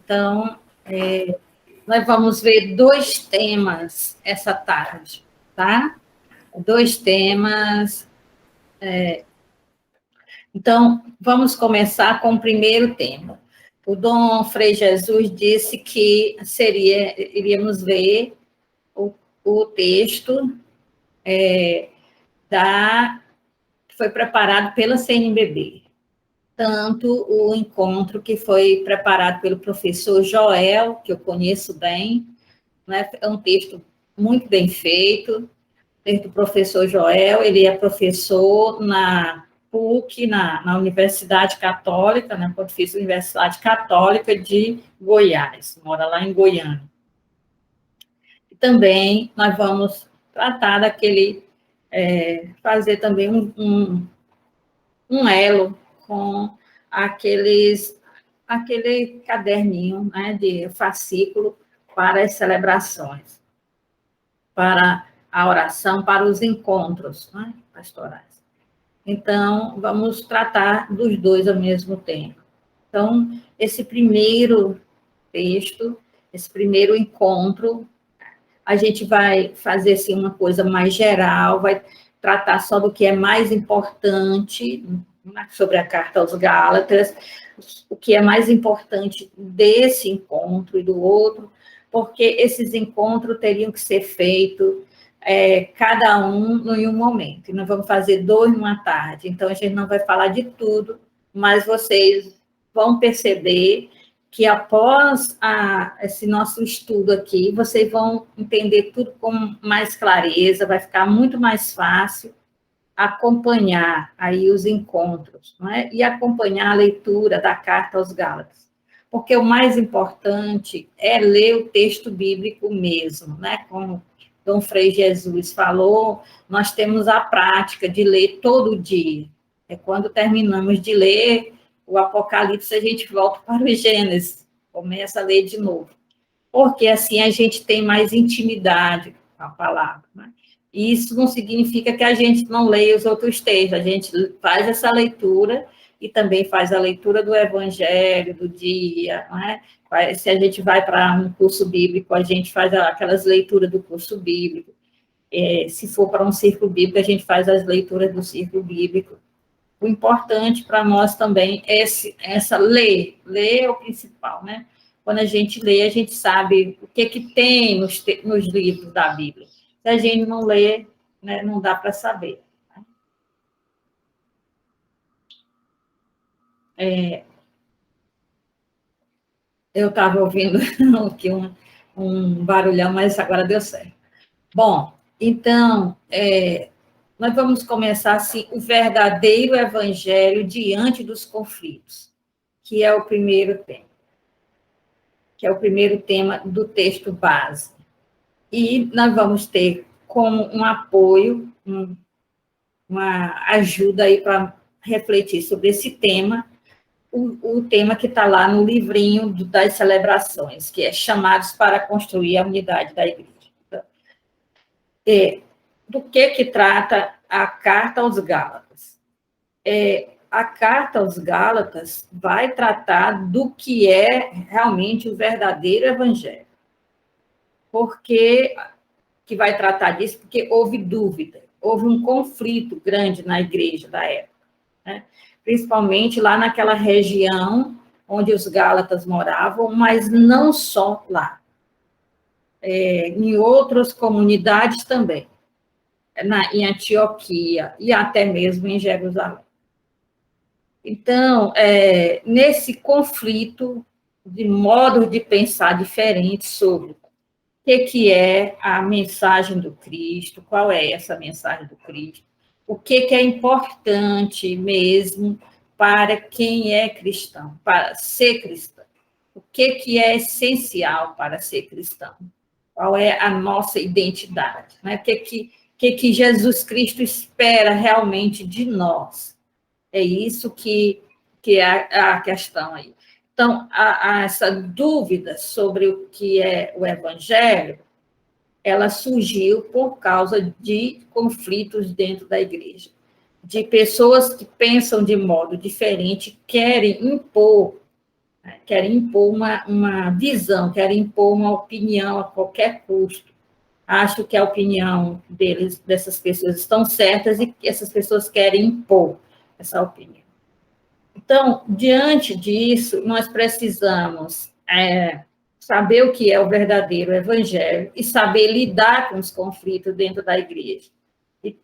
Então, nós vamos ver 2 temas essa tarde, tá? 2 temas. Então, vamos começar com o primeiro tema. O Dom Frei Jesus disse que iríamos ver o texto que foi preparado pela CNBB, tanto o encontro que foi preparado pelo professor Joel, que eu conheço bem, né? É um texto muito bem feito, do professor Joel, ele é professor na PUC, na Universidade Católica, na Pontifícia Universidade Católica de Goiás, mora lá em Goiânia. E também nós vamos tratar fazer também um elo com aquele caderninho, né, de fascículo para as celebrações, para a oração, para os encontros, né, pastorais. Então, vamos tratar dos 2 ao mesmo tempo. Então, esse primeiro texto, esse primeiro encontro, a gente vai fazer assim, uma coisa mais geral, vai tratar só do que é mais importante sobre a Carta aos Gálatas, o que é mais importante desse encontro e do outro, porque esses encontros teriam que ser feitos cada um em um momento, e nós vamos fazer 2 numa tarde, então a gente não vai falar de tudo, mas vocês vão perceber que após esse nosso estudo aqui, vocês vão entender tudo com mais clareza, vai ficar muito mais fácil acompanhar aí os encontros, não é? E acompanhar a leitura da Carta aos Gálatas. Porque o mais importante é ler o texto bíblico mesmo, né? Como Dom Frei Jesus falou, nós temos a prática de ler todo dia. É quando terminamos de ler o Apocalipse, a gente volta para o Gênesis, começa a ler de novo. Porque assim a gente tem mais intimidade com a palavra, né? E isso não significa que a gente não leia os outros textos, a gente faz essa leitura e também faz a leitura do Evangelho, do dia, não é? Se a gente vai para um curso bíblico, a gente faz aquelas leituras do curso bíblico. Se for para um círculo bíblico, a gente faz as leituras do círculo bíblico. O importante para nós também é ler é o principal, né? Quando a gente lê, a gente sabe o que tem nos livros da Bíblia. Se a gente não lê, né, não dá para saber. Eu estava ouvindo aqui um barulhão, mas agora deu certo. Bom, então, nós vamos começar assim, o verdadeiro evangelho diante dos conflitos, que é o primeiro tema. Que é o primeiro tema do texto base. E nós vamos ter como um apoio, uma ajuda aí para refletir sobre esse tema, o tema que está lá no livrinho das celebrações, que é Chamados para Construir a Unidade da Igreja. Do que trata a Carta aos Gálatas? A Carta aos Gálatas vai tratar do que é realmente o verdadeiro evangelho. Por que vai tratar disso? Porque houve dúvida, houve um conflito grande na igreja da época, né? Principalmente lá naquela região onde os gálatas moravam, mas não só lá. Em outras comunidades também, em Antioquia e até mesmo em Jerusalém. Então, nesse conflito de modos de pensar diferentes sobre o que é a mensagem do Cristo, qual é essa mensagem do Cristo, o que é importante mesmo para quem é cristão, para ser cristão, o que é essencial para ser cristão, qual é a nossa identidade, né? O que Jesus Cristo espera realmente de nós. É isso que é a questão aí. Então, essa dúvida sobre o que é o evangelho, ela surgiu por causa de conflitos dentro da igreja, de pessoas que pensam de modo diferente, querem impor querem impor uma visão, querem impor uma opinião a qualquer custo. Acho que a opinião dessas pessoas estão certas e que essas pessoas querem impor essa opinião. Então, diante disso, nós precisamos saber o que é o verdadeiro evangelho e saber lidar com os conflitos dentro da igreja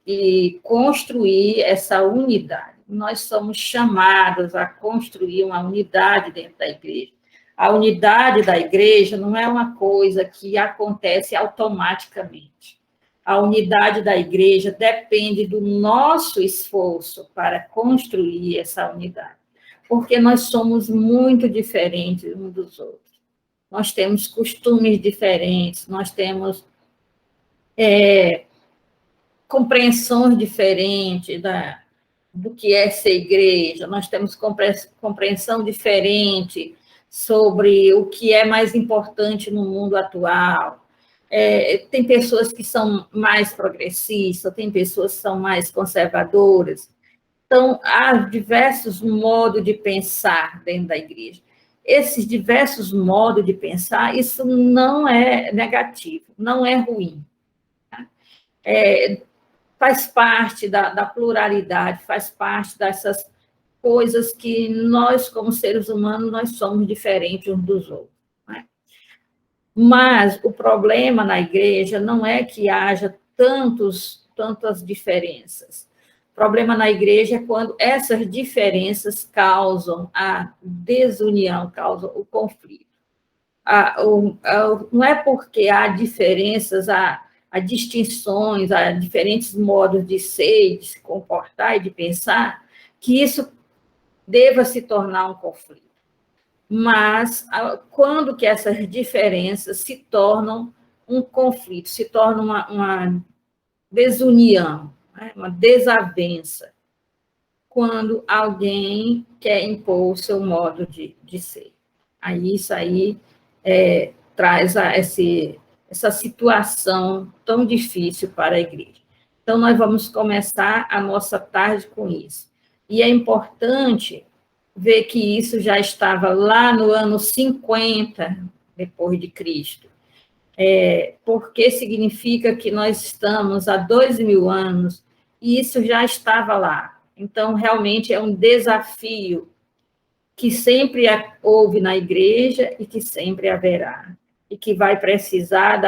e construir essa unidade. Nós somos chamados a construir uma unidade dentro da igreja. A unidade da igreja não é uma coisa que acontece automaticamente. A unidade da igreja depende do nosso esforço para construir essa unidade, porque nós somos muito diferentes uns dos outros. Nós temos costumes diferentes, nós temos compreensões diferentes do que é ser igreja, nós temos compreensão diferente sobre o que é mais importante no mundo atual. Tem pessoas que são mais progressistas, tem pessoas que são mais conservadoras. Então, há diversos modos de pensar dentro da igreja. Esses diversos modos de pensar, isso não é negativo, não é ruim. Tá? Faz parte da pluralidade, faz parte dessas coisas que nós, como seres humanos, nós somos diferentes uns dos outros. Né? Mas o problema na igreja não é que haja tantas diferenças. O problema na igreja é quando essas diferenças causam a desunião, causam o conflito. Não é porque há diferenças, há distinções, há diferentes modos de ser, de se comportar e de pensar, que isso deva se tornar um conflito. Mas quando que essas diferenças se tornam um conflito, se tornam uma desunião, né? Uma desavença, quando alguém quer impor o seu modo de ser. Aí isso aí traz essa situação tão difícil para a igreja. Então, nós vamos começar a nossa tarde com isso. E é importante ver que isso já estava lá no ano 50 depois de Cristo, porque significa que nós estamos há 2.000 anos e isso já estava lá. Então, realmente é um desafio que sempre houve na igreja e que sempre haverá, e que vai precisar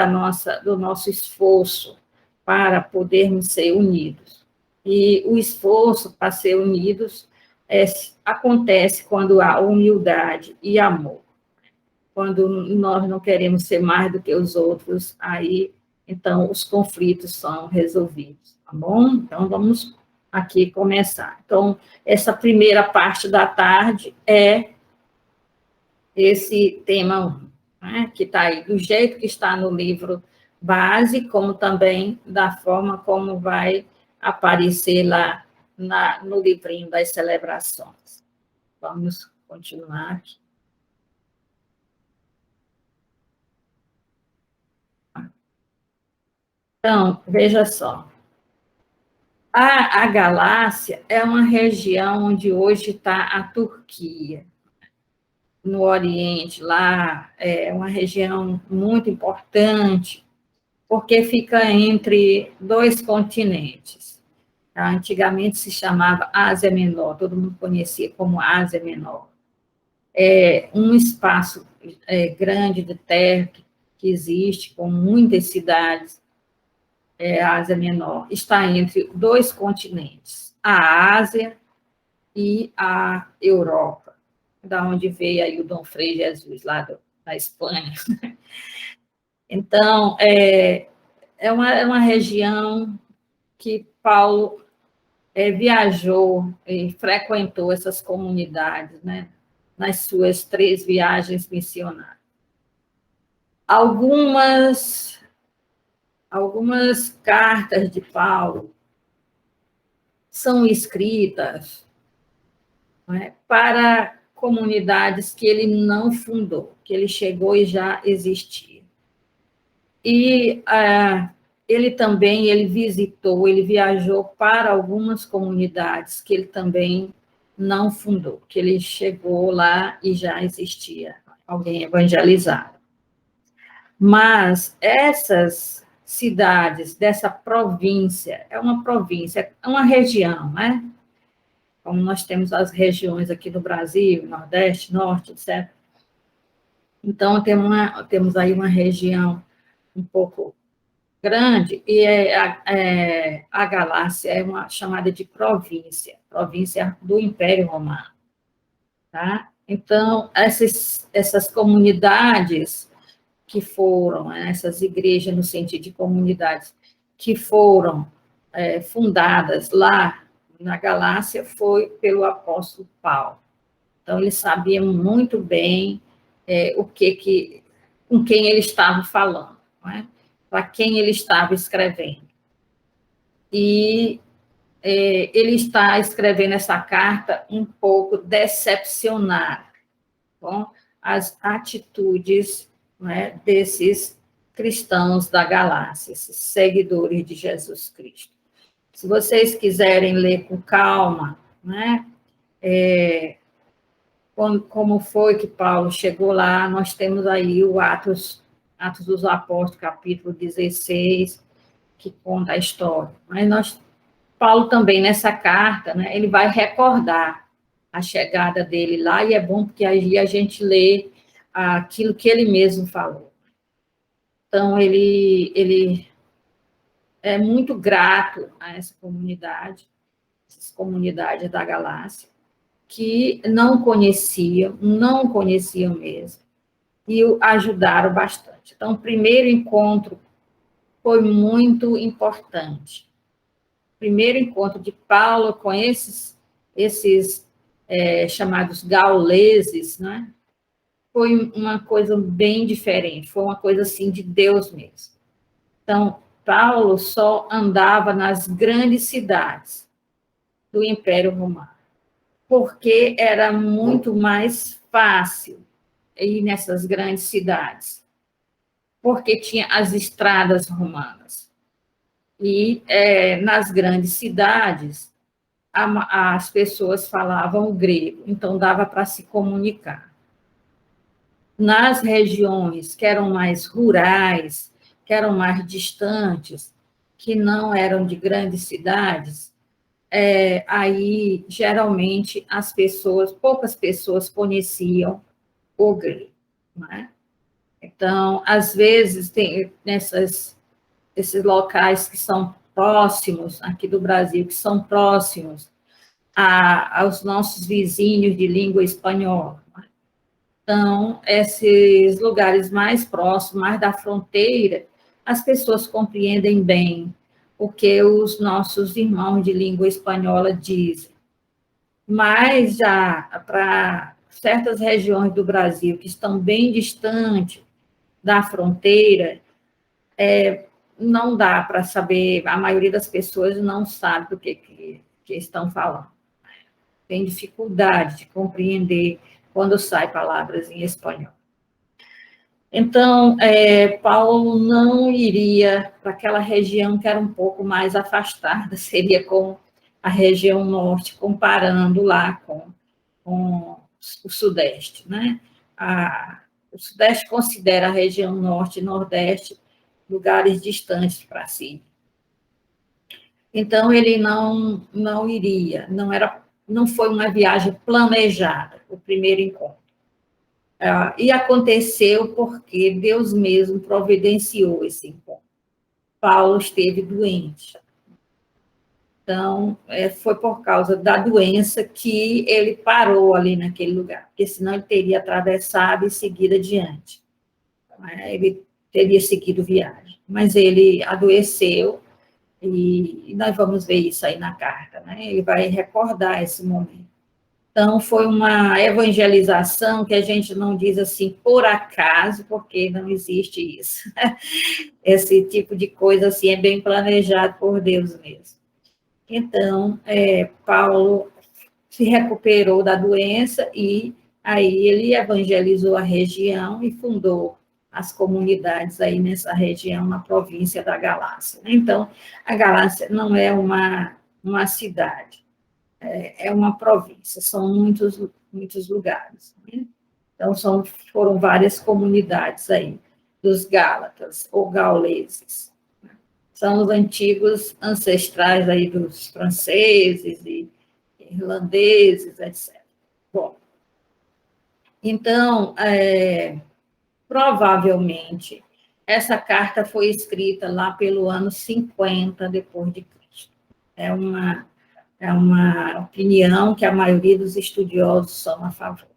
do nosso esforço para podermos ser unidos. E o esforço para ser unidos acontece quando há humildade e amor. Quando nós não queremos ser mais do que os outros, aí, então, os conflitos são resolvidos, tá bom? Então, vamos aqui começar. Então, essa primeira parte da tarde é esse tema 1, né, que está aí, do jeito que está no livro base, como também da forma como vai aparecer lá no livrinho das celebrações. Vamos continuar aqui. Então, veja só. A Galácia é uma região onde hoje está a Turquia, no Oriente, lá é uma região muito importante, porque fica entre dois continentes. Tá? Antigamente se chamava Ásia Menor, todo mundo conhecia como Ásia Menor. É um espaço grande de terra que existe, com muitas cidades, a Ásia Menor, está entre dois continentes, a Ásia e a Europa, da onde veio aí o Dom Frei Jesus, lá da Espanha. Então, é uma região que Paulo viajou e frequentou essas comunidades, né, nas suas 3 viagens missionárias. Algumas cartas de Paulo são escritas, né, para comunidades que ele não fundou, que ele chegou e já existia. E ele visitou, ele viajou para algumas comunidades que ele também não fundou, que ele chegou lá e já existia alguém evangelizado. Mas essas cidades dessa província, é uma região, né? Como nós temos as regiões aqui no Brasil, Nordeste, Norte, etc. Então, temos aí uma região um pouco grande, e a Galácia é uma chamada de província do Império Romano. Tá? Então, essas comunidades que foram, essas igrejas, no sentido de comunidades, que foram fundadas lá na Galácia, foi pelo apóstolo Paulo. Então, ele sabia muito bem com quem ele estava falando, né? Para quem ele estava escrevendo. E ele está escrevendo essa carta um pouco decepcionado com as atitudes, né, desses cristãos da Galácia, esses seguidores de Jesus Cristo. Se vocês quiserem ler com calma, né, como foi que Paulo chegou lá, nós temos aí o Atos dos Apóstolos, capítulo 16, que conta a história. Mas Paulo também, nessa carta, né, ele vai recordar a chegada dele lá, e é bom porque aí a gente lê aquilo que ele mesmo falou. Então, ele é muito grato a essa comunidade, essas comunidades da Galácia, que não conheciam mesmo, e o ajudaram bastante. Então, o primeiro encontro foi muito importante. O primeiro encontro de Paulo com esses chamados gauleses, né? Foi uma coisa bem diferente, foi uma coisa assim de Deus mesmo. Então, Paulo só andava nas grandes cidades do Império Romano, porque era muito mais fácil ir nessas grandes cidades, porque tinha as estradas romanas. E nas grandes cidades, as pessoas falavam grego, então dava para se comunicar. Nas regiões que eram mais rurais, que eram mais distantes, que não eram de grandes cidades, aí geralmente poucas pessoas conheciam o grego, né? Então, às vezes, tem esses locais que são próximos, aqui do Brasil, que são próximos aos nossos vizinhos de língua espanhola. Então, esses lugares mais próximos, mais da fronteira, as pessoas compreendem bem o que os nossos irmãos de língua espanhola dizem. Mas já para certas regiões do Brasil que estão bem distantes da fronteira, não dá para saber, a maioria das pessoas não sabe do que estão falando. Tem dificuldade de compreender quando sai palavras em espanhol. Então, Paulo não iria para aquela região que era um pouco mais afastada, seria com a região norte, comparando lá com o sudeste, né? O sudeste considera a região norte e nordeste lugares distantes para si. Então, ele não iria, não foi uma viagem planejada, o primeiro encontro. E aconteceu porque Deus mesmo providenciou esse encontro. Paulo esteve doente. Então, foi por causa da doença que ele parou ali naquele lugar, porque senão ele teria atravessado e seguido adiante. Ele teria seguido viagem. Mas ele adoeceu, e nós vamos ver isso aí na carta, né? Ele vai recordar esse momento. Então, foi uma evangelização que a gente não diz assim por acaso, porque não existe isso. Esse tipo de coisa assim é bem planejado por Deus mesmo. Então, Paulo se recuperou da doença e aí ele evangelizou a região e fundou as comunidades aí nessa região, na província da Galácia. Então, a Galácia não é uma cidade, é uma província, são muitos lugares. Né? Então, foram várias comunidades aí, dos Gálatas, ou gauleses. São os antigos ancestrais aí dos franceses e irlandeses, etc. Bom, então, provavelmente, essa carta foi escrita lá pelo ano 50 depois de Cristo. É uma opinião que a maioria dos estudiosos são a favor.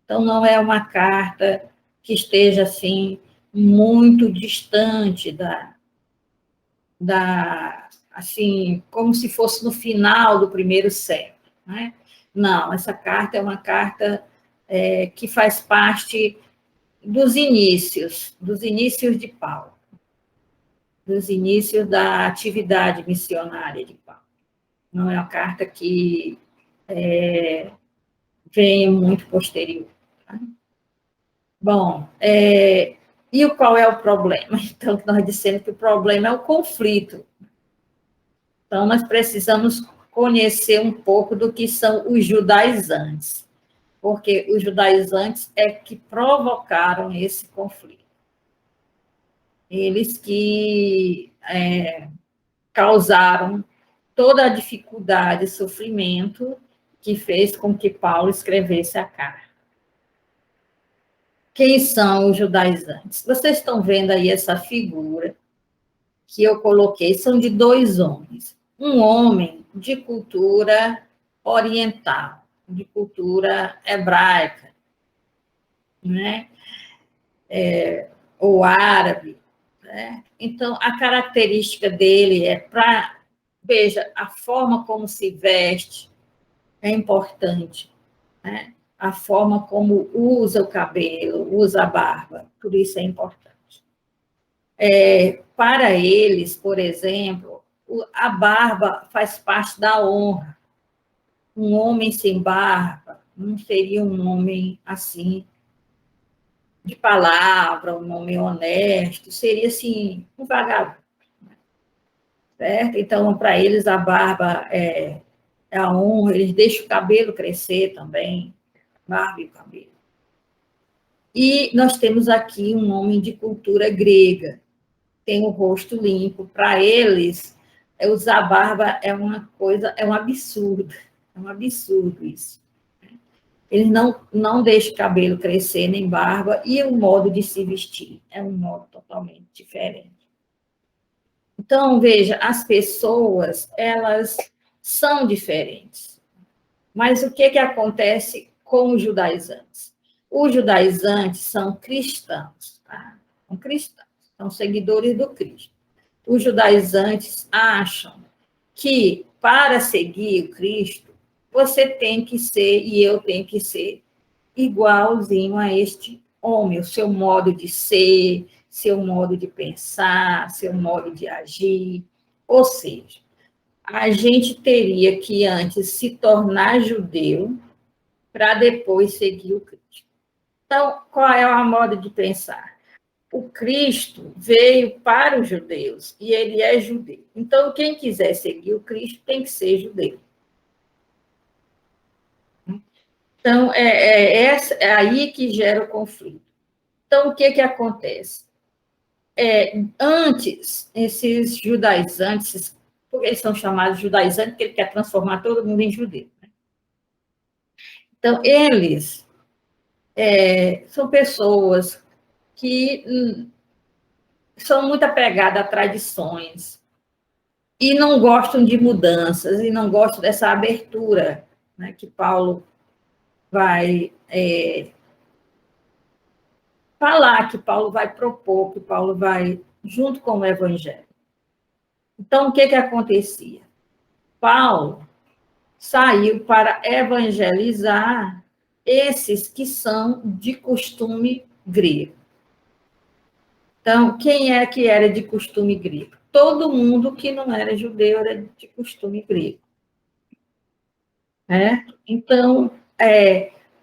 Então, não é uma carta que esteja, assim, muito distante assim, como se fosse no final do primeiro século. Né? Não, essa carta é uma carta que faz parte dos inícios de Paulo, dos inícios da atividade missionária de Paulo. Não é uma carta que venha muito posterior. Tá? Bom, e qual é o problema? Então, nós dissemos que o problema é o conflito. Então, nós precisamos conhecer um pouco do que são os judaizantes, porque os judaizantes é que provocaram esse conflito. Eles que causaram toda a dificuldade e sofrimento que fez com que Paulo escrevesse a carta. Quem são os judaizantes? Vocês estão vendo aí essa figura que eu coloquei, são de dois homens. Um homem de cultura oriental, de cultura hebraica, né? Ou árabe. Né? Então, a característica dele veja, a forma como se veste é importante, né? A forma como usa o cabelo, usa a barba, tudo isso é importante. Para eles, por exemplo, a barba faz parte da honra. Um homem sem barba não seria um homem assim, de palavra, um homem honesto, seria assim, um vagabundo. Certo? Então, para eles, a barba é a honra, eles deixam o cabelo crescer também, barba e cabelo. E nós temos aqui um homem de cultura grega, tem o rosto limpo. Para eles, usar barba é uma coisa, é um absurdo isso. Eles não deixam o cabelo crescer, nem barba, e o modo de se vestir é um modo totalmente diferente. Então, veja, as pessoas, elas são diferentes. Mas o que acontece com os judaizantes? Os judaizantes são cristãos, tá? São cristãos, são seguidores do Cristo. Os judaizantes acham que, para seguir o Cristo, você tem que ser, e eu tenho que ser, igualzinho a este homem, o seu modo de ser, seu modo de pensar, seu modo de agir. Ou seja, a gente teria que antes se tornar judeu para depois seguir o Cristo. Então, qual é a moda de pensar? O Cristo veio para os judeus e ele é judeu. Então, quem quiser seguir o Cristo tem que ser judeu. Então, é aí que gera o conflito. Então, o que acontece? Antes, esses judaizantes, porque eles são chamados judaizantes, porque ele quer transformar todo mundo em judeu. Né? Então, eles são pessoas que são muito apegadas a tradições e não gostam de mudanças, e não gostam dessa abertura, né, que Paulo vai falar, que Paulo vai propor, que Paulo vai, junto com o Evangelho. Então, o que acontecia? Paulo saiu para evangelizar esses que são de costume grego. Então, quem é que era de costume grego? Todo mundo que não era judeu era de costume grego. Então,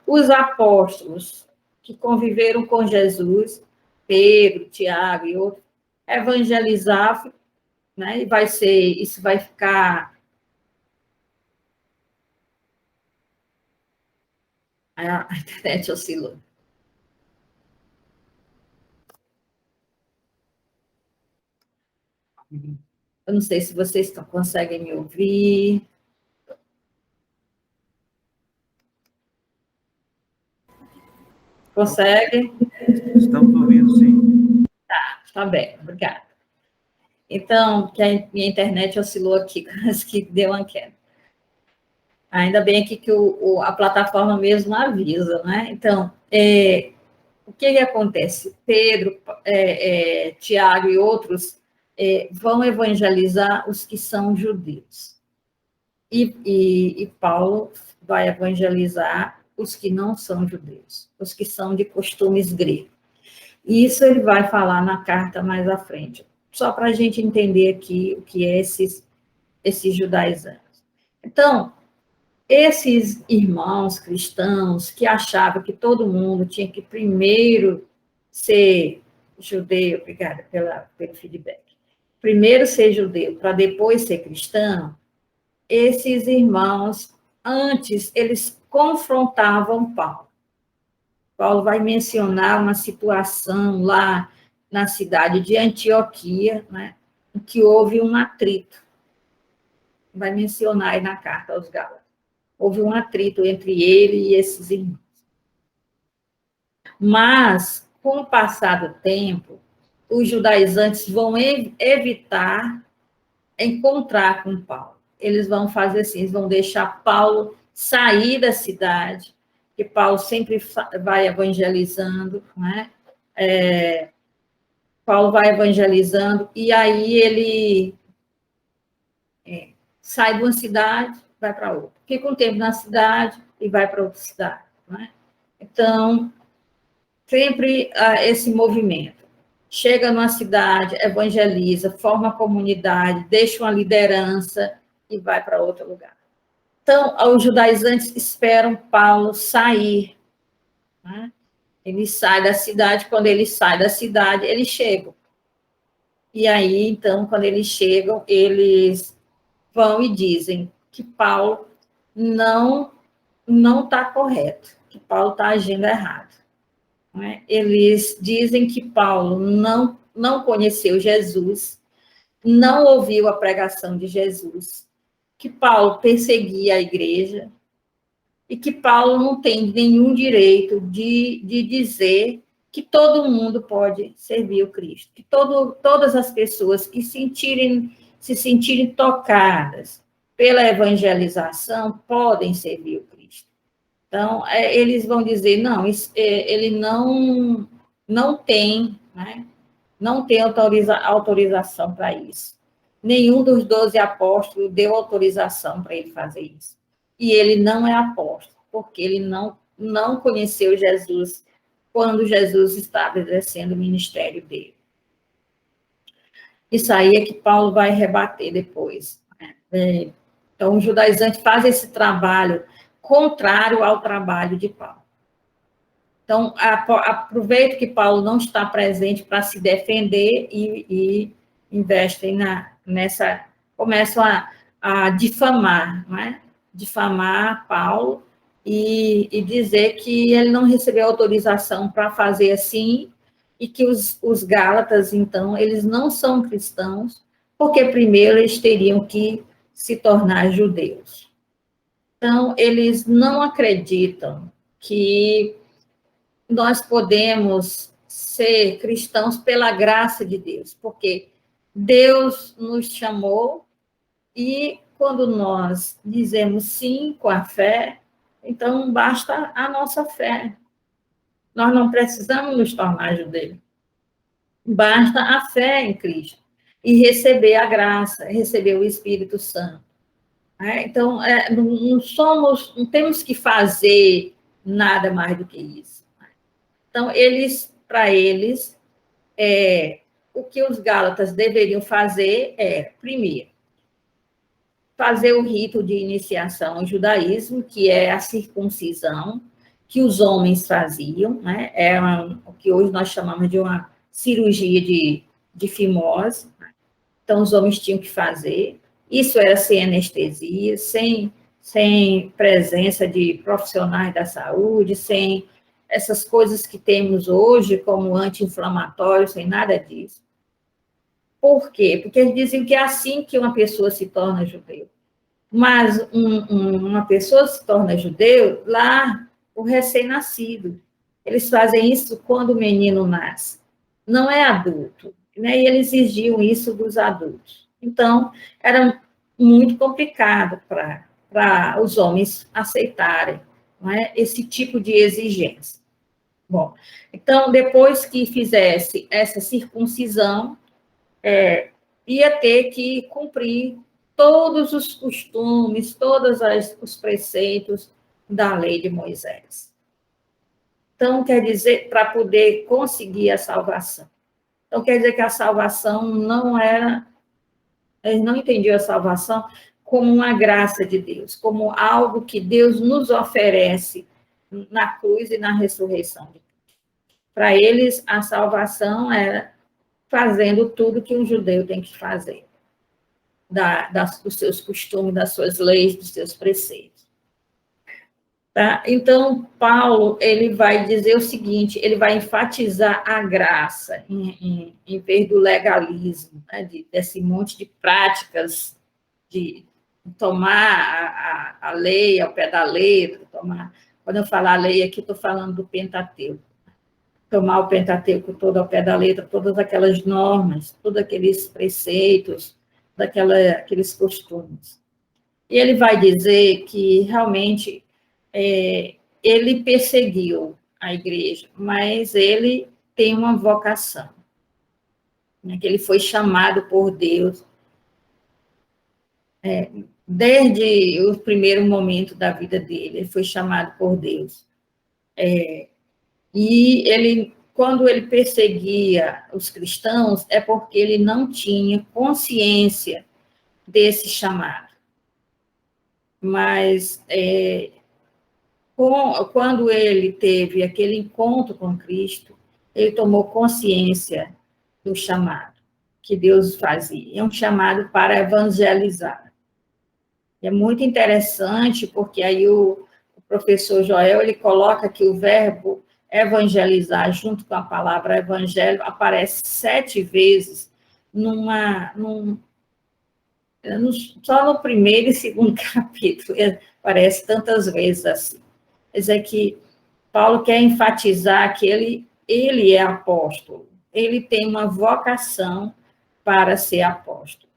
os apóstolos que conviveram com Jesus, Pedro, Tiago e outros, evangelizavam, né? E isso vai ficar A internet oscilou. Eu não sei se vocês conseguem me ouvir. Consegue? Estamos ouvindo, sim. Tá bem, obrigada. Então, que a minha internet oscilou aqui, quase que deu uma queda. Ainda bem aqui que a plataforma mesmo avisa, né? Então, o que acontece? Pedro, Tiago e outros vão evangelizar os que são judeus. E Paulo vai evangelizar os que não são judeus, os que são de costumes gregos. E isso ele vai falar na carta mais à frente, só para a gente entender aqui o que é esses judaizantes. Então, esses irmãos cristãos que achavam que todo mundo tinha que primeiro ser judeu, obrigada pelo feedback, primeiro ser judeu para depois ser cristão, esses irmãos, antes, eles confrontavam Paulo. Paulo vai mencionar uma situação lá na cidade de Antioquia, né, em que houve um atrito. Vai mencionar aí na carta aos Gálatas. Houve um atrito entre ele e esses irmãos. Mas, com o passar do tempo, os judaizantes vão evitar encontrar com Paulo. Eles vão fazer assim, eles vão deixar Paulo sair da cidade, que Paulo sempre vai evangelizando, né? Paulo vai evangelizando, e aí ele sai de uma cidade, vai para outra. Fica um tempo na cidade e vai para outra cidade. Né? Então, sempre esse movimento. Chega numa cidade, evangeliza, forma comunidade, deixa uma liderança e vai para outro lugar. Então, os judaizantes esperam Paulo sair. Né? Ele sai da cidade, quando ele sai da cidade, eles chegam. E aí, então, quando eles chegam, eles vão e dizem que Paulo não está correto, que Paulo está agindo errado. Né? Eles dizem que Paulo não conheceu Jesus, não ouviu a pregação de Jesus, que Paulo perseguia a igreja e que Paulo não tem nenhum direito de dizer que todo mundo pode servir o Cristo, que todas as pessoas que se sentirem tocadas pela evangelização podem servir o Cristo. Então, eles vão dizer, não, ele não tem, né, não tem autorização para isso. Nenhum dos 12 apóstolos deu autorização para ele fazer isso. E ele não é apóstolo, porque ele não conheceu Jesus quando Jesus estava exercendo o ministério dele. Isso aí é que Paulo vai rebater depois. Né? Então, o judaizante faz esse trabalho contrário ao trabalho de Paulo. Então, aproveita que Paulo não está presente para se defender e investem nessa... Começam a difamar, não é? Difamar Paulo e dizer que ele não recebeu autorização para fazer assim e que os Gálatas, então, eles não são cristãos, porque primeiro eles teriam que se tornar judeus. Então, eles não acreditam que nós podemos ser cristãos pela graça de Deus, porque Deus nos chamou e quando nós dizemos sim com a fé, então basta a nossa fé. Nós não precisamos nos tornar judeus. Basta a fé em Cristo e receber a graça, receber o Espírito Santo. Então, não temos que fazer nada mais do que isso. Então, para eles, o que os Gálatas deveriam fazer primeiro, fazer o rito de iniciação ao judaísmo, que é a circuncisão, que os homens faziam, né? O que hoje nós chamamos de uma cirurgia de fimose. Então, os homens tinham que fazer. Isso era sem anestesia, sem sem presença de profissionais da saúde, sem essas coisas que temos hoje, como anti-inflamatórios, sem nada disso. Por quê? Porque eles dizem que é assim que uma pessoa se torna judeu. Mas uma pessoa se torna judeu lá, o recém-nascido. Eles fazem isso quando o menino nasce. Não é adulto. Né? E eles exigiam isso dos adultos. Então, era muito complicado para os homens aceitarem, não é? Esse tipo de exigência. Bom, então, depois que fizesse essa circuncisão, ia ter que cumprir todos os costumes, todos os preceitos da lei de Moisés. Então, quer dizer, para poder conseguir a salvação. Então, quer dizer que a salvação não era, eles não entendiam a salvação como uma graça de Deus, como algo que Deus nos oferece na cruz e na ressurreição. Para eles, a salvação era fazendo tudo que um judeu tem que fazer. Dos seus costumes, das suas leis, dos seus preceitos. Tá? Então, Paulo, ele vai dizer o seguinte, ele vai enfatizar a graça, em vez do legalismo, né? Desse monte de práticas, de tomar a lei ao pé da letra, quando eu falar lei aqui, estou falando do Pentateuco, tomar o Pentateuco todo ao pé da letra, todas aquelas normas, todos aqueles preceitos, aqueles costumes. E ele vai dizer que realmente ele perseguiu a igreja, mas ele tem uma vocação, né, que ele foi chamado por Deus desde o primeiro momento da vida dele, ele foi chamado por Deus. E ele, quando ele perseguia os cristãos, é porque ele não tinha consciência desse chamado. Mas quando ele teve aquele encontro com Cristo, ele tomou consciência do chamado que Deus fazia. É um chamado para evangelizar. É muito interessante, porque aí o professor Joel, ele coloca que o verbo evangelizar, junto com a palavra evangelho, aparece 7 vezes só no primeiro e segundo capítulo, aparece tantas vezes assim. Quer dizer que Paulo quer enfatizar que ele é apóstolo, ele tem uma vocação para ser apóstolo.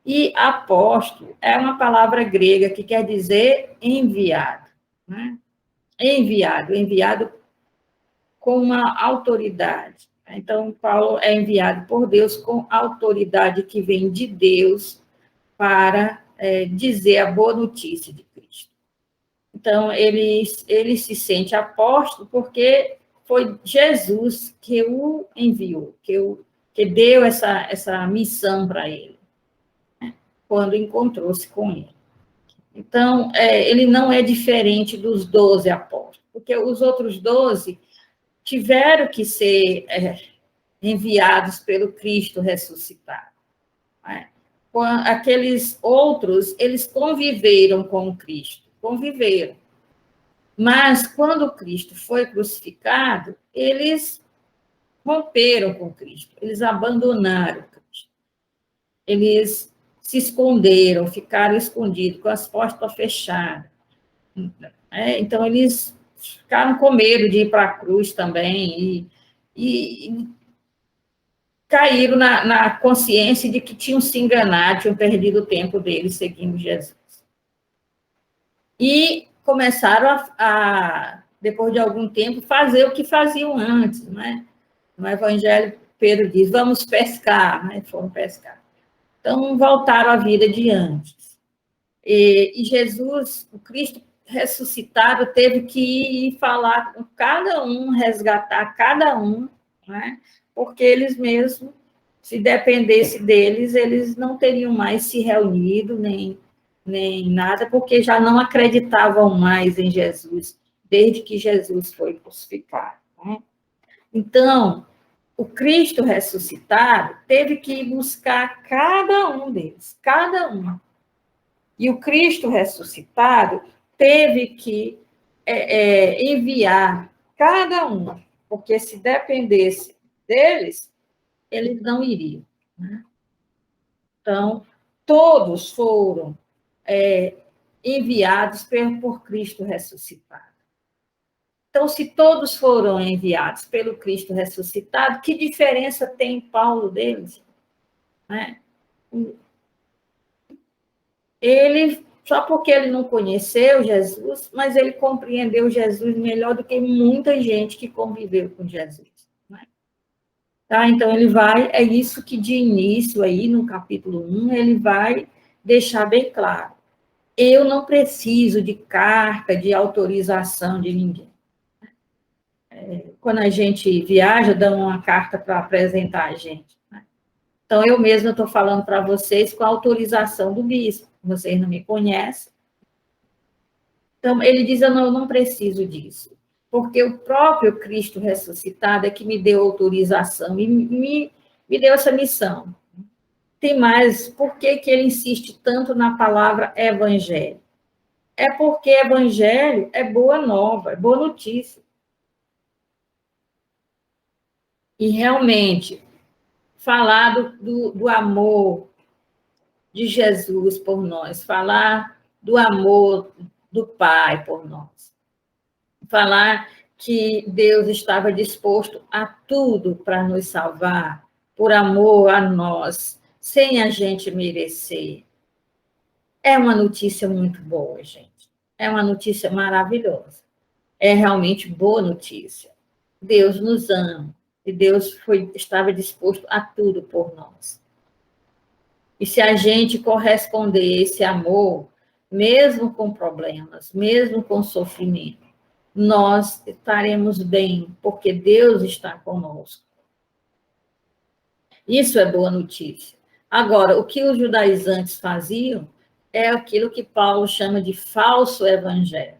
E apóstolo é uma palavra grega que quer dizer enviado, né? Enviado com uma autoridade. Então, Paulo é enviado por Deus com autoridade que vem de Deus para dizer a boa notícia de Cristo. Então, ele se sente apóstolo porque foi Jesus que o enviou, que deu essa missão para ele, né, quando encontrou-se com ele. Então, ele não é diferente dos 12 apóstolos, porque os outros 12 tiveram que ser enviados pelo Cristo ressuscitado. Né? Aqueles outros, eles conviveram com o Cristo, conviveram. Mas, quando Cristo foi crucificado, eles romperam com Cristo, eles abandonaram Cristo. Eles se esconderam, ficaram escondidos, com as portas fechadas. Então, eles ficaram com medo de ir para a cruz também e caíram na consciência de que tinham se enganado, tinham perdido o tempo deles seguindo Jesus. E começaram depois de algum tempo, fazer o que faziam antes, né? No Evangelho, Pedro diz, vamos pescar, né? Foram pescar. Então, voltaram à vida de antes. E Jesus, o Cristo ressuscitado, teve que ir falar com cada um, resgatar cada um, né? Porque eles mesmos, se dependesse deles, eles não teriam mais se reunido, nem nada, porque já não acreditavam mais em Jesus, desde que Jesus foi crucificado. Né? Então, o Cristo ressuscitado teve que ir buscar cada um deles, cada um. E o Cristo ressuscitado teve que enviar cada um, porque se dependesse deles, eles não iriam. Né? Então, todos foram enviados por Cristo ressuscitado. Então, se todos foram enviados pelo Cristo ressuscitado, que diferença tem Paulo deles? Né? Ele, só porque ele não conheceu Jesus, mas ele compreendeu Jesus melhor do que muita gente que conviveu com Jesus. Né? Tá? Então, ele vai, é isso que de início aí, no capítulo 1, ele vai deixar bem claro. Eu não preciso de carta, de autorização de ninguém. Quando a gente viaja, dão uma carta para apresentar a gente. Né? Então, eu mesma estou falando para vocês com a autorização do bispo. Vocês não me conhecem. Então, ele diz, eu não preciso disso. Porque o próprio Cristo ressuscitado é que me deu autorização e me deu essa missão. Tem mais, por que ele insiste tanto na palavra evangelho? É porque evangelho é boa nova, é boa notícia. E realmente, falar do amor de Jesus por nós, falar do amor do Pai por nós, falar que Deus estava disposto a tudo para nos salvar, por amor a nós, sem a gente merecer. É uma notícia muito boa, gente. É uma notícia maravilhosa. É realmente boa notícia. Deus nos ama. E Deus estava disposto a tudo por nós. E se a gente corresponder a esse amor, mesmo com problemas, mesmo com sofrimento, nós estaremos bem, porque Deus está conosco. Isso é boa notícia. Agora, o que os judaizantes faziam é aquilo que Paulo chama de falso evangelho.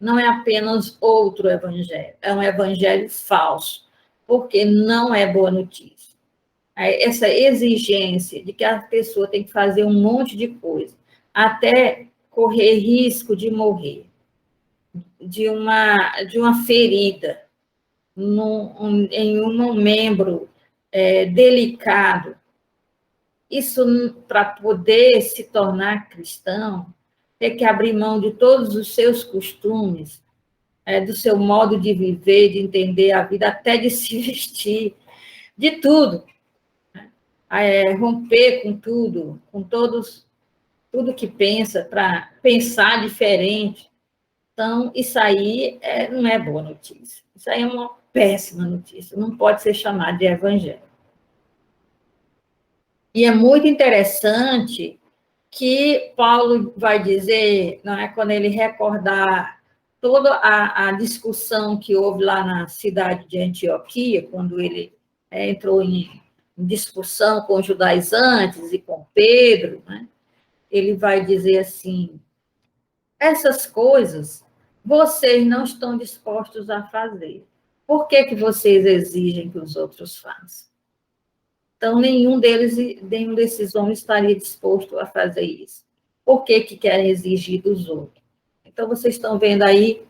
Não é apenas outro evangelho, é um evangelho falso, porque não é boa notícia. Essa exigência de que a pessoa tem que fazer um monte de coisa, até correr risco de morrer, de uma ferida em um membro delicado. Isso, para poder se tornar cristão, tem que abrir mão de todos os seus costumes, do seu modo de viver, de entender a vida, até de se vestir, de tudo. Romper com tudo, com tudo que pensa, para pensar diferente. Então, isso aí não é boa notícia. Isso aí é uma péssima notícia. Não pode ser chamado de evangelho. E é muito interessante que Paulo vai dizer, não é, quando ele recordar toda a discussão que houve lá na cidade de Antioquia, quando ele entrou em discussão com os judaizantes e com Pedro, né? Ele vai dizer assim, essas coisas vocês não estão dispostos a fazer. Por que vocês exigem que os outros façam? Então, nenhum desses homens estaria disposto a fazer isso. Por que querem exigir dos outros? Então, vocês estão vendo aí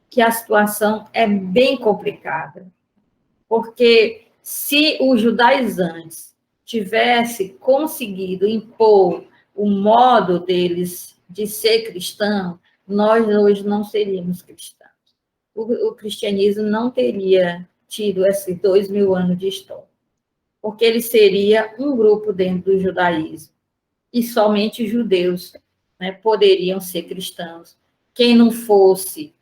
que a situação é bem complicada. Porque se os judaizantes tivessem conseguido impor o modo deles de ser cristão, nós hoje não seríamos cristãos. O cristianismo não teria tido esses 2000 anos de história, porque ele seria um grupo dentro do judaísmo, e somente judeus, né, poderiam ser cristãos. Quem não fosse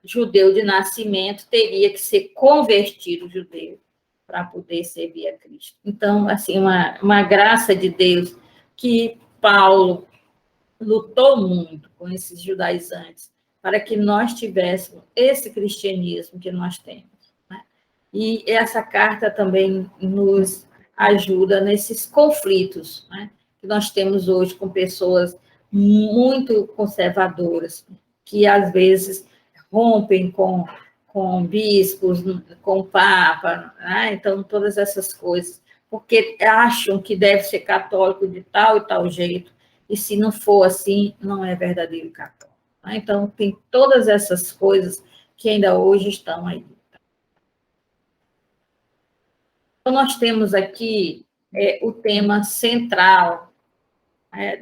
judeu de nascimento teria que ser convertido judeu para poder servir a Cristo. Então, assim, uma graça de Deus que Paulo lutou muito com esses judaizantes para que nós tivéssemos esse cristianismo que nós temos. Né? E essa carta também nos ajuda nesses conflitos, né, que nós temos hoje com pessoas muito conservadoras, que às vezes rompem com bispos, com o Papa, né? Então, todas essas coisas, porque acham que deve ser católico de tal e tal jeito, e se não for assim, não é verdadeiro católico. Tá? Então, tem todas essas coisas que ainda hoje estão aí. Então, nós temos aqui o tema central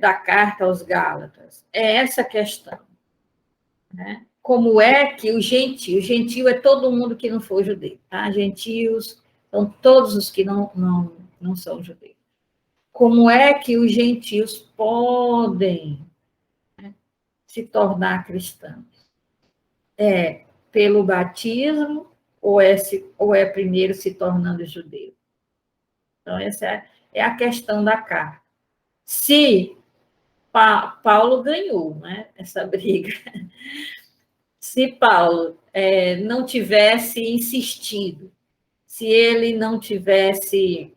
da carta aos Gálatas, é essa questão. Né? Como é que o gentio é todo mundo que não for judeu, tá? Gentios são todos os que não são judeus. Como é que os gentios podem se tornar cristãos? É pelo batismo ou é primeiro se tornando judeu? Então, essa é a questão da carta. Se Paulo ganhou, né, essa briga, se Paulo não tivesse insistido, se ele não tivesse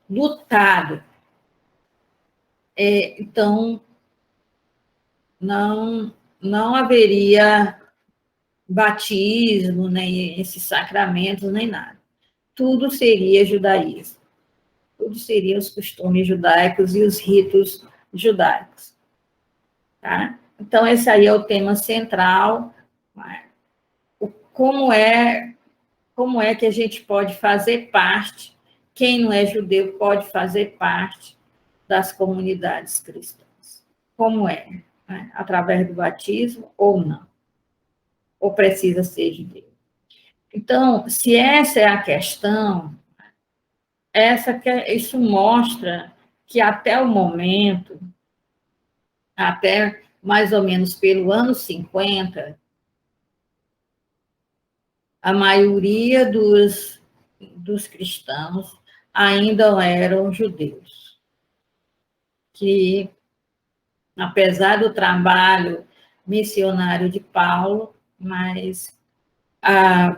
lutado, então não haveria batismo, nem esses sacramentos, nem nada. Tudo seria judaísmo. Tudo seriam os costumes judaicos e os ritos judaicos. Tá? Então, esse aí é o tema central. Como é que a gente pode fazer parte, quem não é judeu pode fazer parte das comunidades cristãs. Como é? Né? Através do batismo ou não? Ou precisa ser judeu? Então, se essa é a questão, isso mostra que até o momento, até mais ou menos pelo ano 50, a maioria dos cristãos ainda eram judeus, que, apesar do trabalho missionário de Paulo, mas,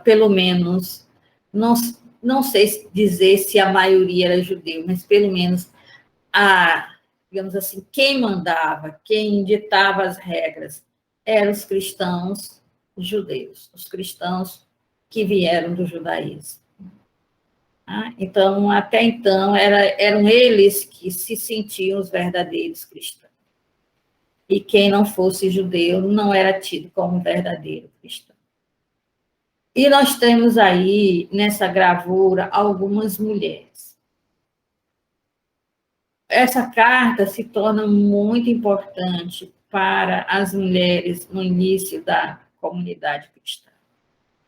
pelo menos, não sei dizer se a maioria era judeu, mas, pelo menos, digamos assim, quem mandava, quem ditava as regras, eram os cristãos judeus, os cristãos que vieram do judaísmo. Então, até então, eram eles que se sentiam os verdadeiros cristãos. E quem não fosse judeu não era tido como verdadeiro cristão. E nós temos aí, nessa gravura, algumas mulheres. Essa carta se torna muito importante para as mulheres no início da comunidade cristã.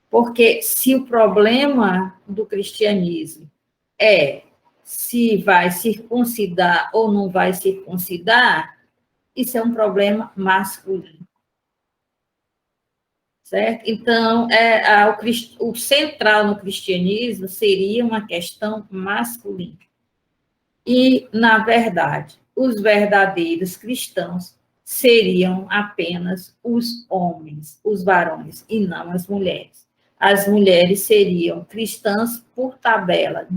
Porque se o problema do cristianismo é se vai circuncidar ou não vai circuncidar, isso é um problema masculino. Certo? Então, o central no cristianismo seria uma questão masculina. E, na verdade, os verdadeiros cristãos seriam apenas os homens, os varões, e não as mulheres. As mulheres seriam cristãs por tabela,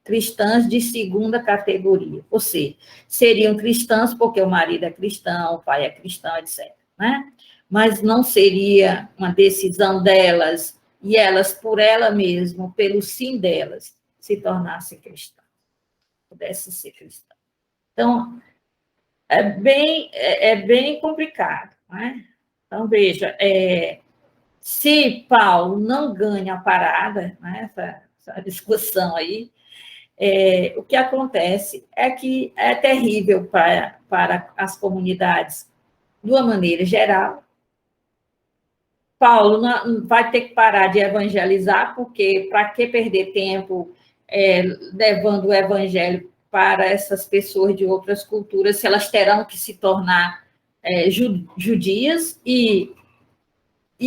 cristãs de segunda categoria, ou seja, seriam cristãs porque o marido é cristão, o pai é cristão, etc. Né? Mas não seria uma decisão delas, e elas, por ela mesma, pelo sim delas, se tornassem cristãs. Pudesse ser cristã. Então, é bem complicado. Né? Então, veja, se Paulo não ganha a parada, né, essa discussão aí, o que acontece é que é terrível para as comunidades, de uma maneira geral. Paulo não, vai ter que parar de evangelizar, porque para que perder tempo levando o evangelho para essas pessoas de outras culturas, se elas terão que se tornar judias, e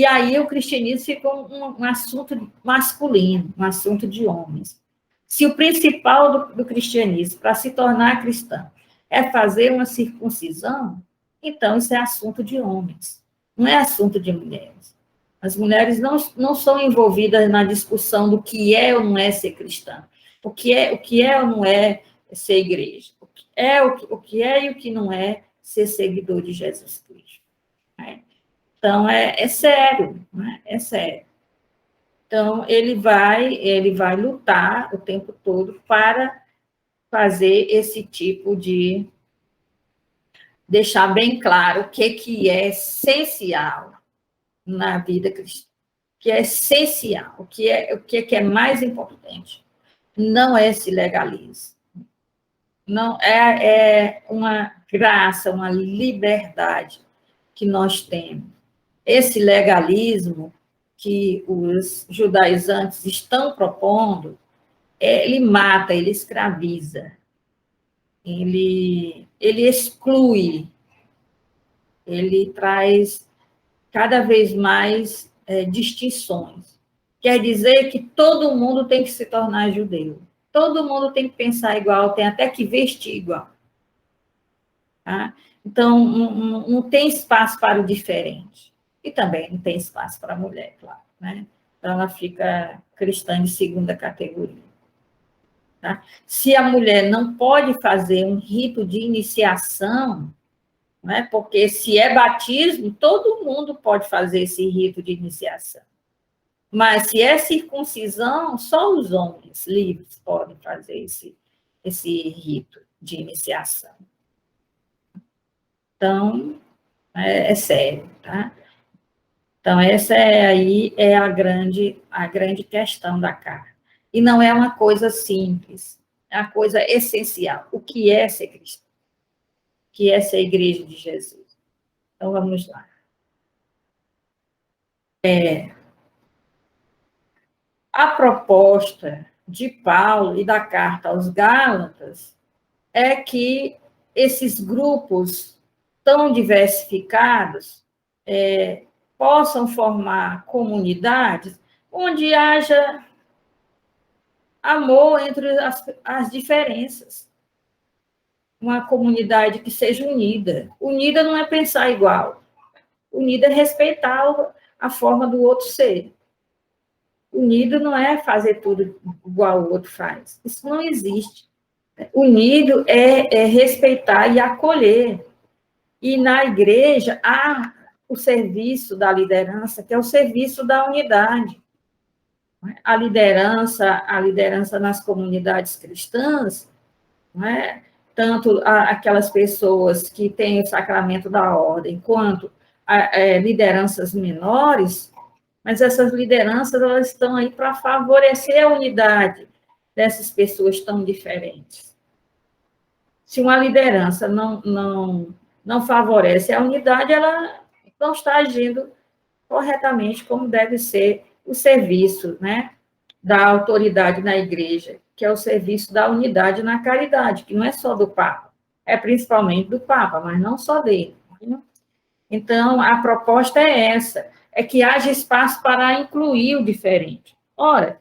aí o cristianismo ficou um assunto masculino, um assunto de homens. Se o principal do cristianismo, para se tornar cristão, é fazer uma circuncisão, então isso é assunto de homens, não é assunto de mulheres. As mulheres não são envolvidas na discussão do que é ou não é ser cristã, o que é ou não é ser igreja, o que é e o que não é ser seguidor de Jesus Cristo. Né? Então, é sério, né? É sério. Então, ele vai lutar o tempo todo para fazer esse tipo de deixar bem claro o que é essencial na vida cristã, o que é essencial, o que é mais importante. Não é esse legalismo. Não é uma graça, uma liberdade que nós temos. Esse legalismo que os judaizantes estão propondo, ele mata, ele escraviza, ele exclui, ele traz cada vez mais distinções. Quer dizer que todo mundo tem que se tornar judeu. Todo mundo tem que pensar igual, tem até que vestir igual. Tá? Então, não tem espaço para o diferente. E também não tem espaço para a mulher, claro. Né? Então, ela fica cristã de segunda categoria. Tá? Se a mulher não pode fazer um rito de iniciação, né? Porque se é batismo, todo mundo pode fazer esse rito de iniciação. Mas se é circuncisão, só os homens livres podem fazer esse rito de iniciação. Então, é sério, tá? Então, essa aí é a grande questão da carta. E não é uma coisa simples, é uma coisa essencial. O que é ser cristão? O que é ser igreja de Jesus? Então, vamos lá. A proposta de Paulo e da carta aos Gálatas é que esses grupos tão diversificados possam formar comunidades onde haja amor entre as diferenças. Uma comunidade que seja unida. Unida não é pensar igual. Unida é respeitar a forma do outro ser. Unido não é fazer tudo igual o outro faz. Isso não existe. Unido é respeitar e acolher. E na igreja há o serviço da liderança, que é o serviço da unidade. A liderança nas comunidades cristãs, né? Tanto aquelas pessoas que têm o sacramento da ordem, quanto lideranças menores, mas essas lideranças elas estão aí para favorecer a unidade dessas pessoas tão diferentes. Se uma liderança não favorece a unidade, ela não está agindo corretamente como deve ser o serviço, né, da autoridade na igreja, que é o serviço da unidade na caridade, que não é só do Papa, é principalmente do Papa, mas não só dele. Então, a proposta é essa, é que haja espaço para incluir o diferente. Ora,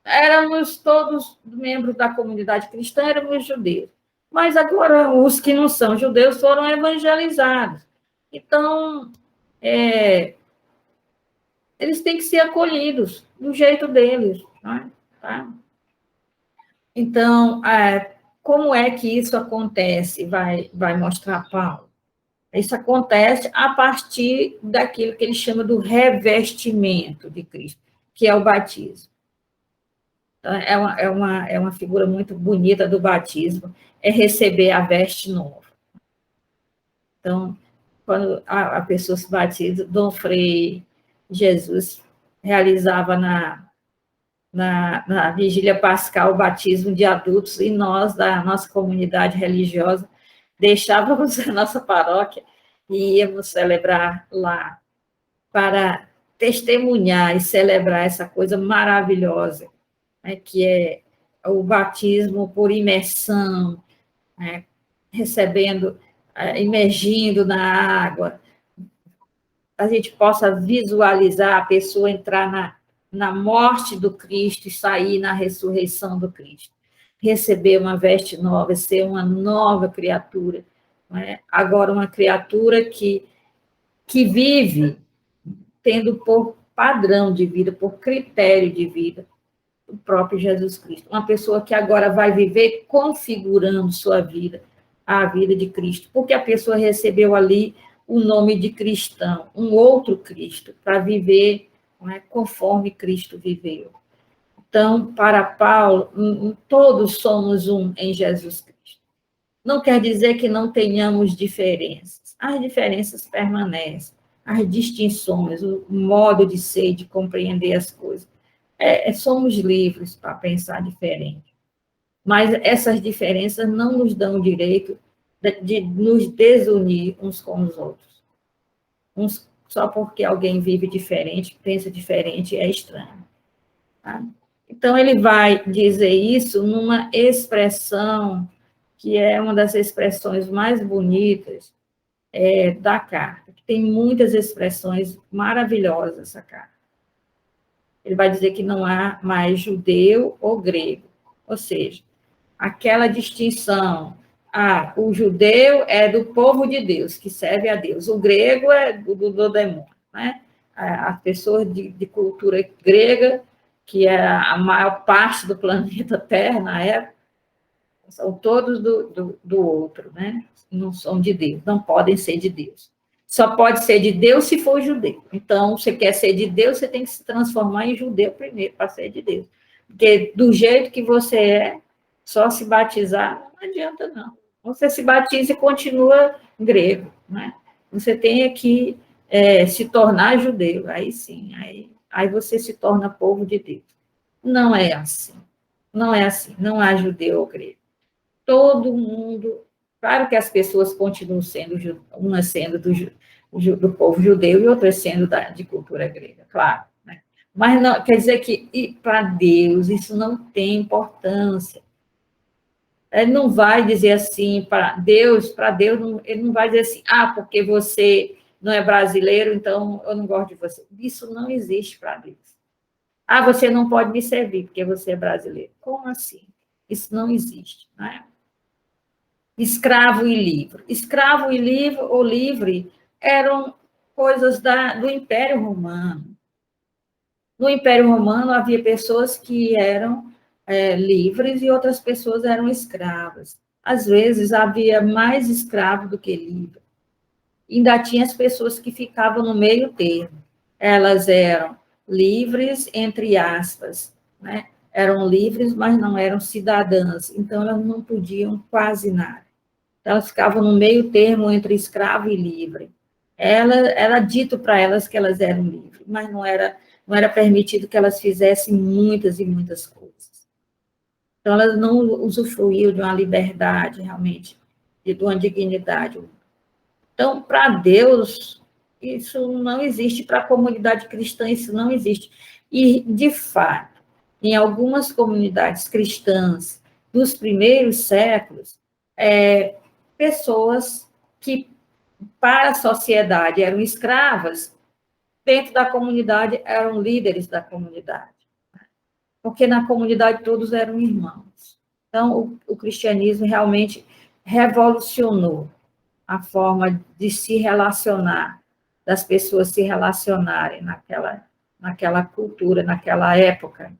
éramos todos membros da comunidade cristã, éramos judeus, mas agora os que não são judeus foram evangelizados. Então, eles têm que ser acolhidos do jeito deles. Né? Tá? Então, como é que isso acontece? Vai mostrar Paulo. Isso acontece a partir daquilo que ele chama do revestimento de Cristo, que é o batismo. Então, é uma figura muito bonita do batismo, é receber a veste nova. Então, quando a pessoa se batiza, Dom Frei Jesus realizava na vigília pascal o batismo de adultos, e nós, da nossa comunidade religiosa, deixávamos a nossa paróquia e íamos celebrar lá para testemunhar e celebrar essa coisa maravilhosa, né, que é o batismo por imersão, né, recebendo, imergindo na água, a gente possa visualizar a pessoa entrar na morte do Cristo e sair na ressurreição do Cristo. Receber uma veste nova, ser uma nova criatura. Não é? Agora, uma criatura que vive tendo por padrão de vida, por critério de vida, o próprio Jesus Cristo. Uma pessoa que agora vai viver configurando sua vida, a vida de Cristo, porque a pessoa recebeu ali o nome de cristão, um outro Cristo, para viver, não é, conforme Cristo viveu. Então, para Paulo, todos somos um em Jesus Cristo. Não quer dizer que não tenhamos diferenças. As diferenças permanecem, as distinções, o modo de ser, de compreender as coisas. Somos livres para pensar diferente. Mas essas diferenças não nos dão o direito de nos desunir uns com os outros. Só porque alguém vive diferente, pensa diferente, é estranho. Tá? Então, ele vai dizer isso numa expressão que é uma das expressões mais bonitas da carta, que tem muitas expressões maravilhosas essa carta. Ele vai dizer que não há mais judeu ou grego, ou seja, aquela distinção, o judeu é do povo de Deus, que serve a Deus, o grego é do demônio, né? As pessoas de cultura grega, que é a maior parte do planeta Terra na época, são todos do outro, né? Não são de Deus, não podem ser de Deus. Só pode ser de Deus se for judeu. Então, você quer ser de Deus, você tem que se transformar em judeu primeiro, para ser de Deus. Porque do jeito que você é, só se batizar, não adianta, não. Você se batiza e continua grego, né? Você tem que se tornar judeu, aí sim, aí você se torna povo de Deus. Não é assim. Não é assim. Não há judeu ou grego. Todo mundo, claro que as pessoas continuam sendo, umas sendo do povo judeu e outras sendo de cultura grega, claro. Né? Mas não, quer dizer que para Deus isso não tem importância. Ele não vai dizer assim, para Deus, ele não vai dizer assim, porque você não é brasileiro, então eu não gosto de você. Isso não existe para Deus. Você não pode me servir porque você é brasileiro. Como assim? Isso não existe, não é? Escravo e livre. Escravo e livre, ou livre, eram coisas do Império Romano. No Império Romano havia pessoas que eram livres e outras pessoas eram escravas. Às vezes havia mais escravo do que livre. Ainda tinha as pessoas que ficavam no meio termo. Elas eram livres, entre aspas, né? Eram livres, mas não eram cidadãs. Então, elas não podiam quase nada. Elas ficavam no meio termo entre escravo e livre. Era dito para elas que elas eram livres, mas não era permitido que elas fizessem muitas e muitas coisas. Então, elas não usufruíam de uma liberdade, realmente, de uma dignidade. Então, para Deus, isso não existe, para a comunidade cristã, isso não existe. E, de fato, em algumas comunidades cristãs dos primeiros séculos, pessoas que, para a sociedade, eram escravas, dentro da comunidade, eram líderes da comunidade. Porque na comunidade todos eram irmãos. Então, o cristianismo realmente revolucionou a forma de se relacionar, das pessoas se relacionarem naquela cultura, naquela época.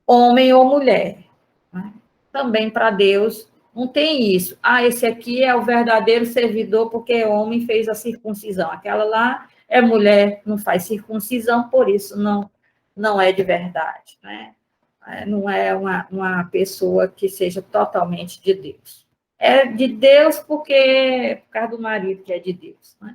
Homem ou mulher. Né? Também para Deus não tem isso. Esse aqui é o verdadeiro servidor porque é homem, fez a circuncisão. Aquela lá é mulher, não faz circuncisão, por isso não é de verdade. Né? Não é uma pessoa que seja totalmente de Deus. É de Deus por causa do marido que é de Deus. Né?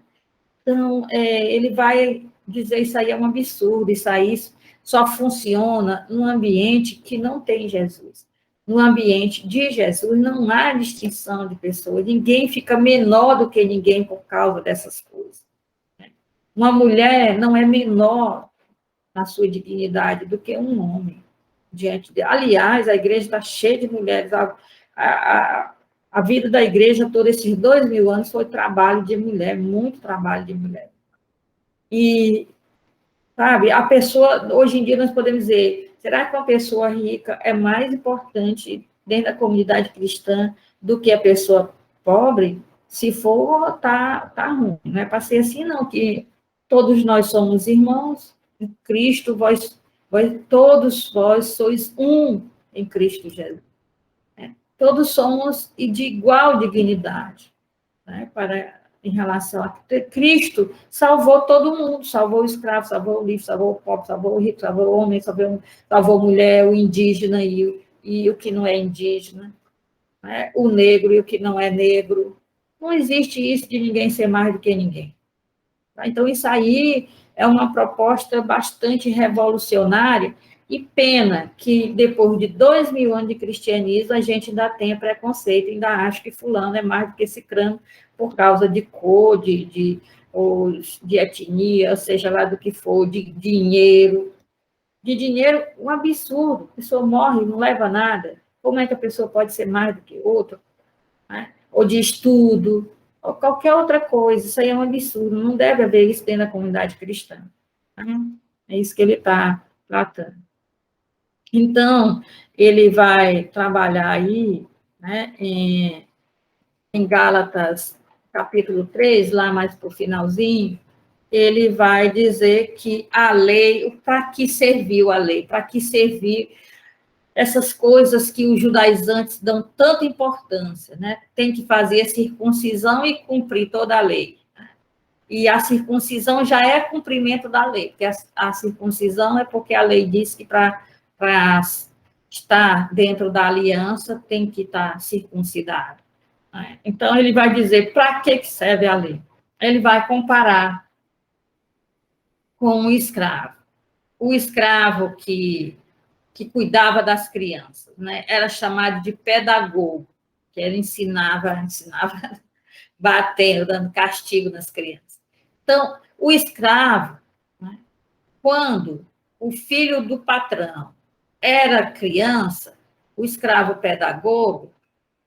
Então, ele vai dizer isso aí é um absurdo, isso aí só funciona num ambiente que não tem Jesus. No ambiente de Jesus não há distinção de pessoas, ninguém fica menor do que ninguém por causa dessas coisas. Uma mulher não é menor na sua dignidade do que um homem diante de. Aliás, a igreja está cheia de mulheres. A vida da igreja, todos esses 2000 anos, foi trabalho de mulher, muito trabalho de mulher. E, sabe, a pessoa, hoje em dia, nós podemos dizer, será que uma pessoa rica é mais importante dentro da comunidade cristã do que a pessoa pobre? Se for, tá ruim. Não é para ser assim, não, que todos nós somos irmãos, em Cristo, todos vós sois um em Cristo Jesus. Todos somos e de igual dignidade, né, em relação a Cristo, salvou todo mundo, salvou o escravo, salvou o livre, salvou o pobre, salvou o rico, salvou o homem, salvou a mulher, o indígena e o que não é indígena. né? O negro e o que não é negro. Não existe isso de ninguém ser mais do que ninguém. Tá? Então, isso aí é uma proposta bastante revolucionária e pena que, depois de 2000 anos de cristianismo, a gente ainda tenha preconceito, ainda acha que fulano é mais do que cicrano por causa de cor, ou de etnia, seja lá do que for, de dinheiro. De dinheiro, um absurdo. A pessoa morre, não leva nada. Como é que a pessoa pode ser mais do que outra? Né? Ou de estudo, ou qualquer outra coisa. Isso aí é um absurdo. Não deve haver isso dentro da comunidade cristã. Tá? É isso que ele está tratando. Então, ele vai trabalhar aí, né, em Gálatas, capítulo 3, lá mais para o finalzinho, ele vai dizer que a lei, para que serviu a lei? Para que serviu essas coisas que os judaizantes dão tanta importância, né? Tem que fazer a circuncisão e cumprir toda a lei. E a circuncisão já é cumprimento da lei, porque a circuncisão é porque a lei diz que para estar dentro da aliança tem que estar circuncidado. Né? Então, ele vai dizer para que serve a lei. Ele vai comparar com o escravo. O escravo que cuidava das crianças, né? Era chamado de pedagogo, que ele ensinava batendo, dando castigo nas crianças. Então, o escravo, né? Quando o filho do patrão era criança, o escravo pedagogo,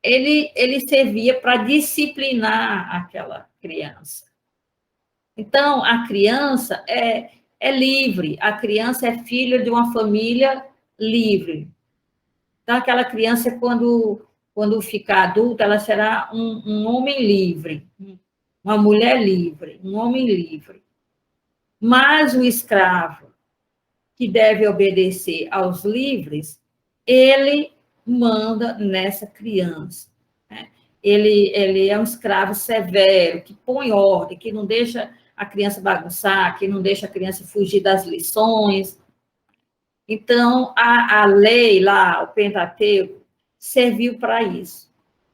ele servia para disciplinar aquela criança. Então, a criança é livre, a criança é filha de uma família livre. Então, aquela criança, quando ficar adulta, ela será um homem livre, uma mulher livre, um homem livre. Mas o escravo, que deve obedecer aos livres, ele manda nessa criança. Né? Ele é um escravo severo, que põe ordem, que não deixa a criança bagunçar, que não deixa a criança fugir das lições. Então, a lei lá, o Pentateuco, serviu para isso.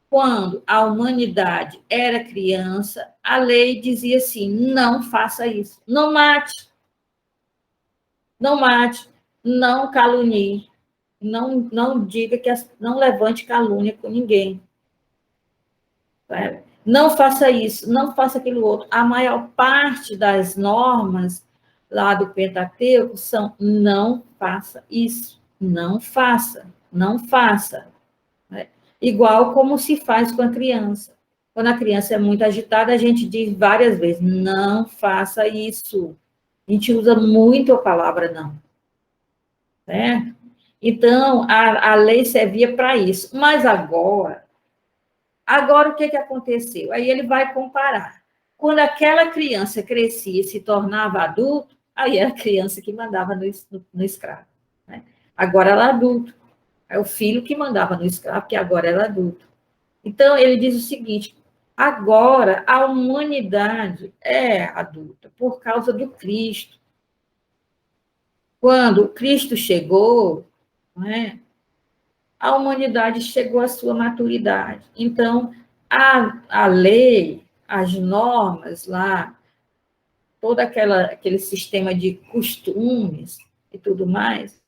Quando a humanidade era criança, a lei dizia assim: não faça isso, não mate, não mate, não calunie, não diga que não levante calúnia com ninguém. Não faça isso, não faça aquilo outro. A maior parte das normas lá do Pentateuco são não faça isso, não faça, não faça. Né? Igual como se faz com a criança. Quando a criança é muito agitada, a gente diz várias vezes, não faça isso. A gente usa muito a palavra não. Certo? Então, a lei servia para isso. Mas agora o que aconteceu? Aí ele vai comparar. Quando aquela criança crescia e se tornava adulto, aí era a criança que mandava no escravo. Né? Agora ela é adulto. É o filho que mandava no escravo, que agora era adulto. Então, ele diz o seguinte: agora a humanidade é adulta por causa do Cristo. Quando o Cristo chegou, né, a humanidade chegou à sua maturidade. Então, a lei, as normas lá, todo aquele sistema de costumes e tudo mais,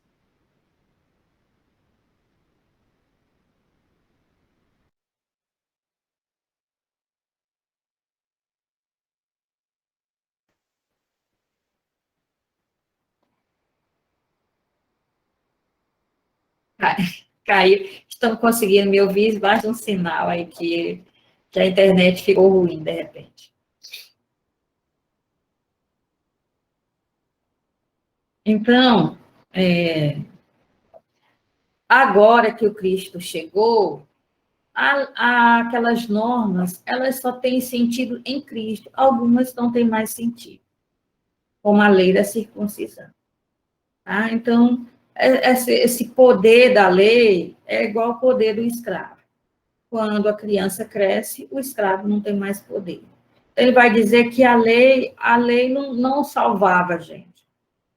caiu. Estão conseguindo me ouvir, basta um sinal aí que a internet ficou ruim, de repente. Então, agora que o Cristo chegou, aquelas normas, elas só têm sentido em Cristo, algumas não têm mais sentido, como a lei da circuncisão. Tá? Então, esse poder da lei é igual ao poder do escravo. Quando a criança cresce, o escravo não tem mais poder. Ele vai dizer que a lei não salvava a gente,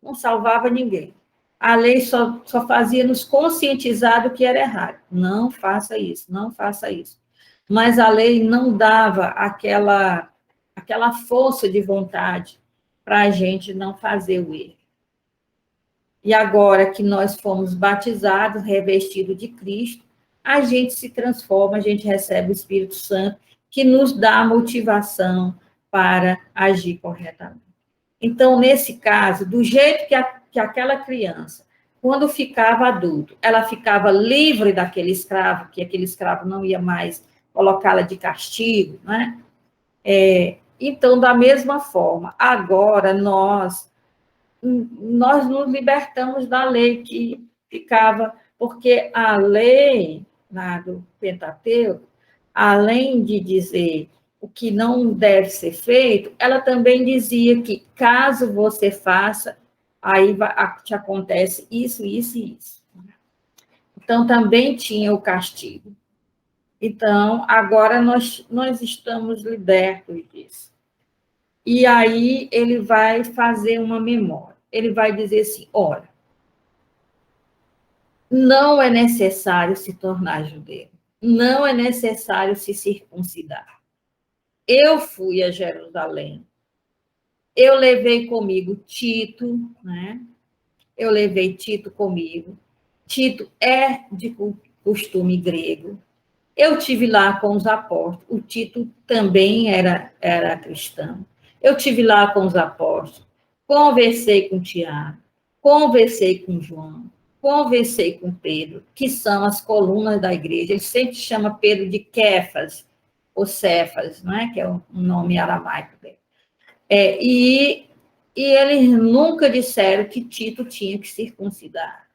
não salvava ninguém. A lei só fazia nos conscientizar do que era errado. Não faça isso, não faça isso. Mas a lei não dava aquela força de vontade para a gente não fazer o erro. E agora que nós fomos batizados, revestidos de Cristo, a gente se transforma, a gente recebe o Espírito Santo, que nos dá motivação para agir corretamente. Então, nesse caso, do jeito que aquela criança, quando ficava adulto, ela ficava livre daquele escravo, que aquele escravo não ia mais colocá-la de castigo, né? Então, da mesma forma, agora nós nos libertamos da lei que ficava, porque a lei lá do Pentateuco, além de dizer o que não deve ser feito, ela também dizia que caso você faça, aí te acontece isso, isso e isso. Então, também tinha o castigo. Então, agora nós estamos libertos disso. E aí ele vai fazer uma memória. Ele vai dizer assim, olha, não é necessário se tornar judeu, não é necessário se circuncidar. Eu fui a Jerusalém, eu levei comigo Tito, né? Eu levei Tito comigo. Tito é de costume grego. Eu tive lá com os apóstolos. O Tito também era cristão. Eu tive lá com os apóstolos. Conversei com Tiago. Conversei com João. Conversei com Pedro, que são as colunas da igreja. Ele sempre chama Pedro de Kefas, ou Cefas, né? Que é um nome aramaico dele. E eles nunca disseram que Tito tinha que circuncidar.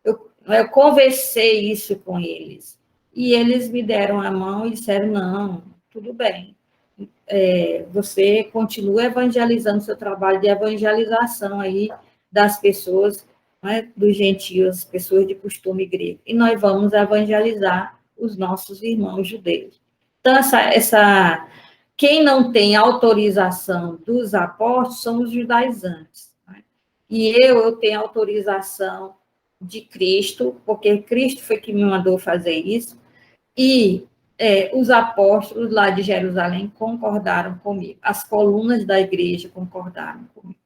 Eu conversei isso com eles. E eles me deram a mão e disseram, não, tudo bem. Você continua evangelizando seu trabalho de evangelização aí das pessoas, né, dos gentios, pessoas de costume grego. E nós vamos evangelizar os nossos irmãos judeus. Então, quem não tem autorização dos apóstolos são os judaizantes. Né? E eu tenho autorização de Cristo, porque Cristo foi que me mandou fazer isso, e os apóstolos lá de Jerusalém concordaram comigo, as colunas da igreja concordaram comigo.